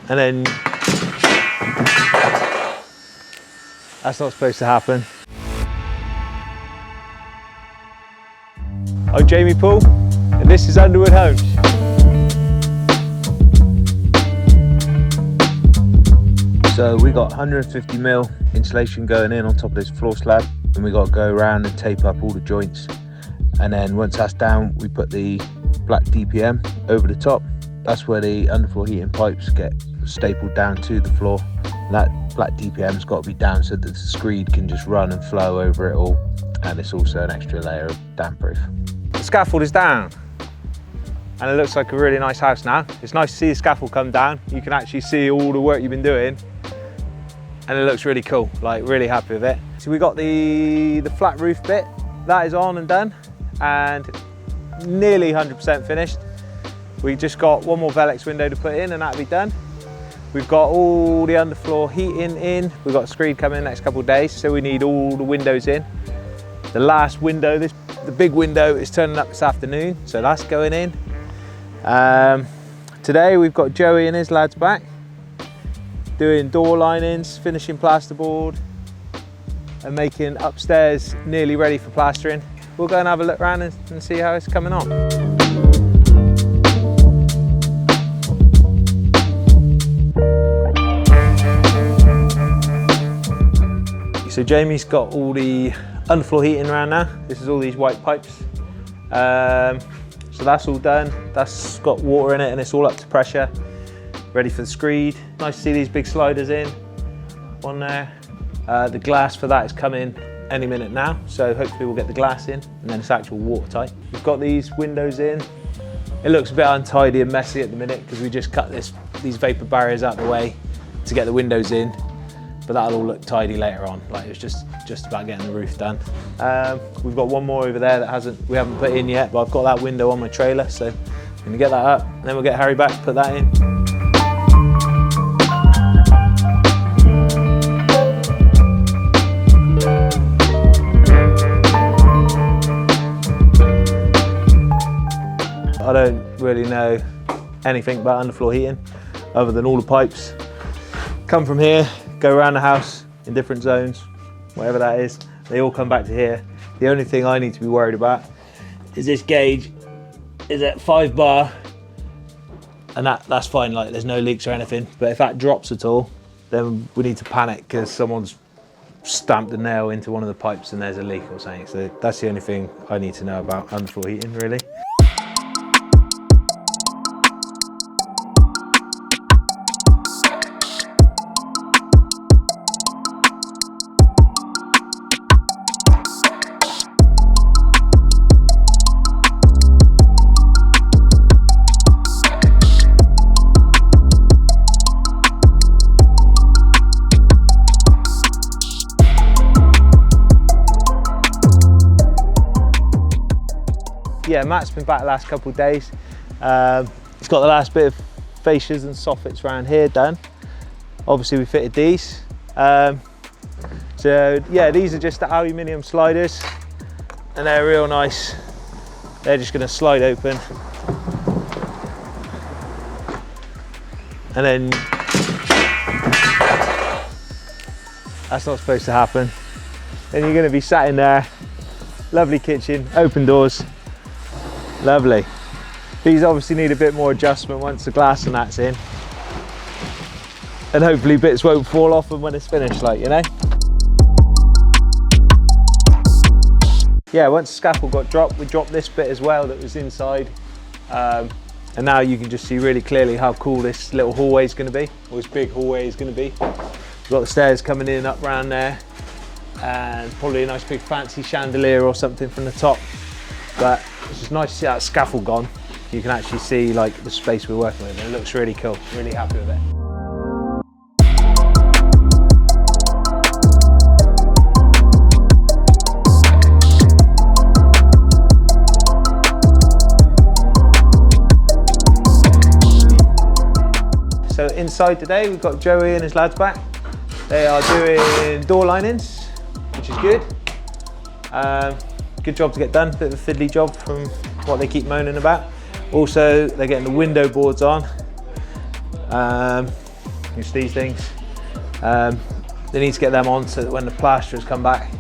and then that's not supposed to happen. I'm Jamie Poole, and this is Underwood Homes. So we got 150mm insulation going in on top of this floor slab, and we got to go around and tape up all the joints. And then once that's down, we put the black DPM over the top. That's where the underfloor heating pipes get stapled down to the floor. And that black DPM's got to be down so that the screed can just run and flow over it all. And it's also an extra layer of damp proof. The scaffold is down, and it looks like a really nice house now. It's nice to see the scaffold come down. You can actually see all the work you've been doing, and it looks really cool, like really happy with it. So we got the flat roof bit, that is on and done, and nearly 100% finished. We just got one more Velux window to put in and that'll be done. We've got all the underfloor heating in. We've got screed coming in the next couple of days, so we need all the windows in. The last window, the big window, is turning up this afternoon, so that's going in. Today we've got Joey and his lads back, doing door linings, finishing plasterboard, and making upstairs nearly ready for plastering. We'll go and have a look around and see how it's coming on. So Jamie's got all the underfloor heating around now. This is all these white pipes. So that's all done. That's got water in it and it's all up to pressure, ready for the screed. Nice to see these big sliders in on there. The glass for that is coming any minute now, so hopefully we'll get the glass in and then it's actual watertight. We've got these windows in. It looks a bit untidy and messy at the minute because we just cut these vapor barriers out the way to get the windows in, but that'll all look tidy later on. Like, it's just about getting the roof done. We've got one more over there that we haven't put in yet, but I've got that window on my trailer, so I'm gonna get that up and then we'll get Harry back to put that in. I don't really know anything about underfloor heating other than all the pipes come from here, go around the house in different zones, whatever that is, they all come back to here. The only thing I need to be worried about is this gauge is at 5 bar, and that's fine, like there's no leaks or anything, but if that drops at all, then we need to panic because someone's stamped a nail into one of the pipes and there's a leak or something. So that's the only thing I need to know about underfloor heating, really. Yeah, Matt's been back the last couple of days. He's got the last bit of fascias and soffits around here done. Obviously we fitted these. So yeah, these are just the aluminium sliders and they're real nice. They're just gonna slide open. And then, that's not supposed to happen. Then you're gonna be sat in there, lovely kitchen, open doors. Lovely. These obviously need a bit more adjustment once the glass and that's in. And hopefully bits won't fall off them when it's finished, like, you know? Yeah, once the scaffold got dropped, we dropped this bit as well that was inside. And now you can just see really clearly how cool this little hallway is going to be, or this big hallway is going to be. We've got the stairs coming in up around there, and probably a nice big fancy chandelier or something from the top. But it's just nice to see that scaffold gone. You can actually see like the space we're working with, and it looks really cool. Really happy with it. So inside today, we've got Joey and his lads back. They are doing door linings, which is good. Good job to get done, bit of a fiddly job from what they keep moaning about. Also, they're getting the window boards on. package these things. They need to get them on so that when the plasterers come back,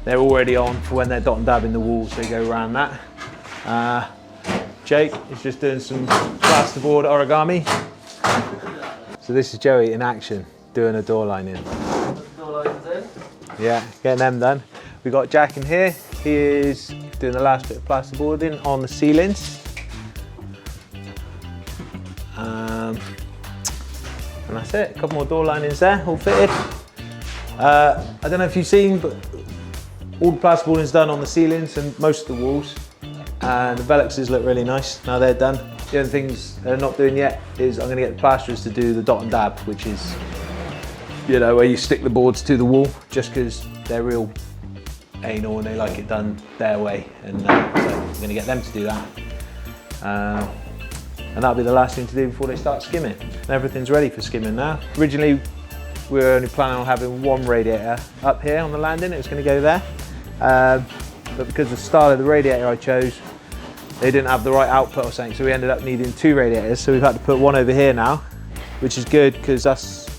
they're already on for when they're dot and dabbing the walls. They go around that. Jake is just doing some plasterboard origami. So this is Joey in action, doing a door lining. Door lines in. Yeah, getting them done. We've got Jack in here. He is doing the last bit of plasterboarding on the ceilings. And that's it, a couple more door linings there, all fitted. I don't know if you've seen, but all the plasterboarding is done on the ceilings and most of the walls. And the velluxes look really nice, now they're done. The only things they're not doing yet is I'm gonna get the plasterers to do the dot and dab, which is, you know, where you stick the boards to the wall, just because they're real anal and they like it done their way. And so I'm gonna get them to do that. And that'll be the last thing to do before they start skimming. And everything's ready for skimming now. Originally, we were only planning on having one radiator up here on the landing. It was gonna go there. But because of the style of the radiator I chose, they didn't have the right output or something, so we ended up needing 2 radiators. So we've had to put one over here now, which is good because that's,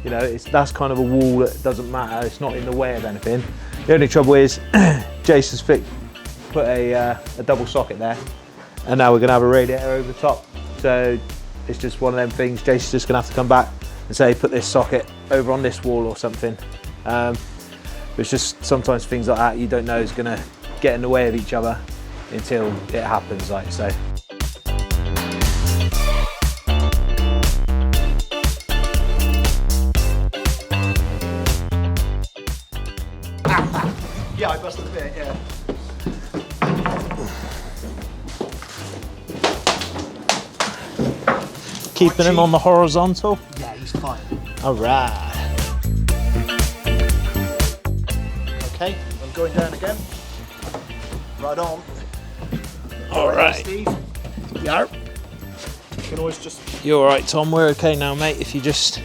you know, that's kind of a wall that doesn't matter. It's not in the way of anything. The only trouble is, Jason's put a double socket there, and now we're gonna have a radiator over the top. So it's just one of them things. Jason's just gonna have to come back and say, put this socket over on this wall or something. It's just sometimes things like that you don't know is gonna get in the way of each other until it happens, like so. Yeah, I busted a bit, yeah. Keeping him on the horizontal? Yeah, he's fine. All right. Okay, I'm going down again. Right on. All right. Steve. Yarp. You can always just... You're all right, Tom. We're okay now, mate. If you just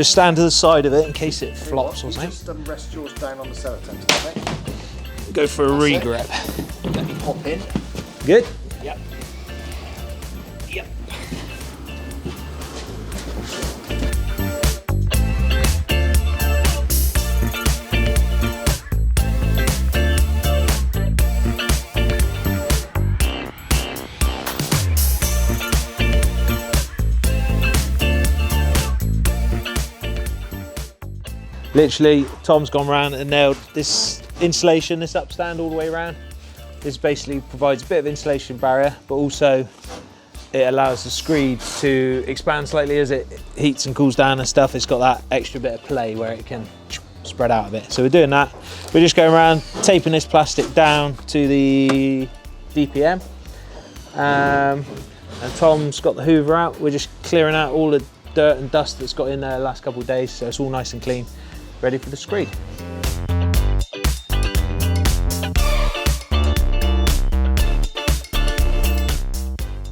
stand to the side of it in case it flops or something. Just rest yours down on the sellotape, mate. Go for a regrip. Let me pop in. Good? Yep. Yep. Literally, Tom's gone round and nailed this insulation, this upstand all the way around. This basically provides a bit of insulation barrier, but also it allows the screed to expand slightly as it heats and cools down and stuff. It's got that extra bit of play where it can spread out a bit. So we're doing that. We're just going around taping this plastic down to the DPM. And Tom's got the hoover out. We're just clearing out all the dirt and dust that's got in there the last couple of days, so it's all nice and clean, ready for the screed.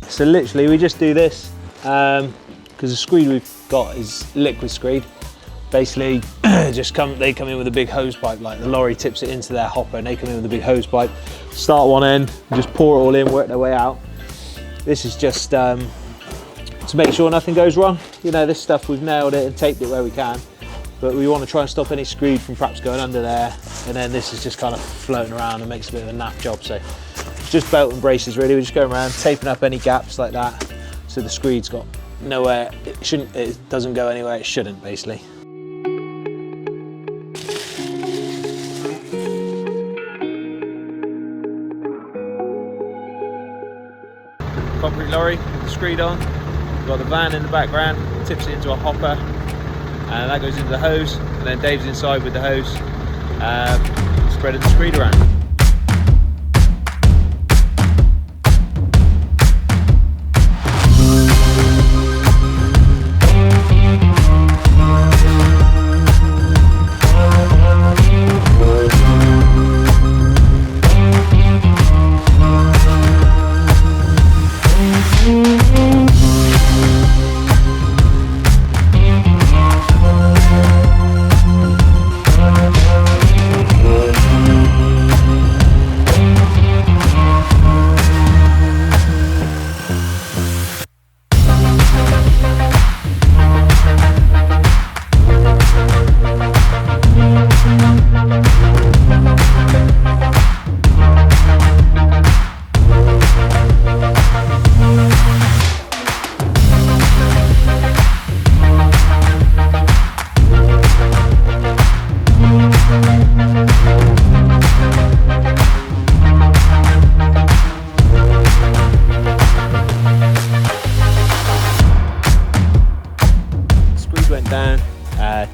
So literally we just do this because the screed we've got is liquid screed. Basically they come in with a big hose pipe, like the lorry tips it into their hopper and they come in with a big hose pipe, start one end, just pour it all in, work their way out. This is just to make sure nothing goes wrong. You know, this stuff we've nailed it and taped it where we can, but we want to try and stop any screed from perhaps going under there, and then this is just kind of floating around and makes a bit of a naff job. So it's just belt and braces really. We're just going around taping up any gaps like that, so the screed's got nowhere, it doesn't go anywhere it shouldn't, basically. Concrete lorry with the screed on. We've got the van in the background, tips it into a hopper, and that goes into the hose, and then Dave's inside with the hose, spreading the screed around.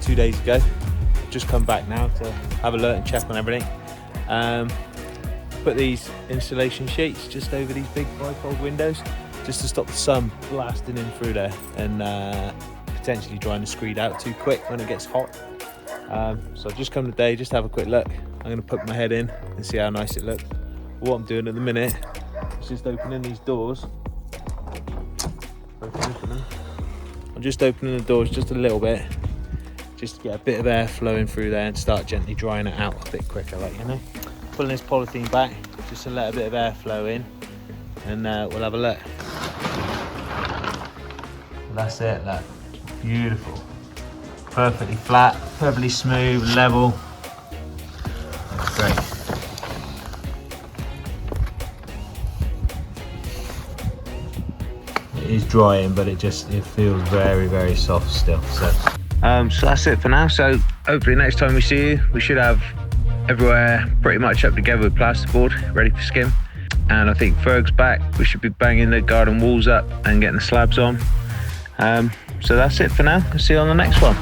2 days ago. Just come back now to have a look and check on everything. Put these insulation sheets just over these big bifold windows just to stop the sun blasting in through there and potentially drying the screed out too quick when it gets hot. So I've just come today just to have a quick look. I'm going to poke my head in and see how nice it looks. What I'm doing at the minute is just opening these doors. I'm just opening the doors just a little bit, just to get a bit of air flowing through there and start gently drying it out a bit quicker, like, you know. Pulling this polythene back just to let a bit of air flow in, and we'll have a look. That's it, look. Beautiful. Perfectly flat, perfectly smooth, level. Great. It is drying, but it feels very, very soft still. So that's it for now. So hopefully next time we see you, we should have everywhere pretty much up together with plasterboard, ready for skim. And I think Ferg's back. We should be banging the garden walls up and getting the slabs on. So that's it for now. I'll see you on the next one.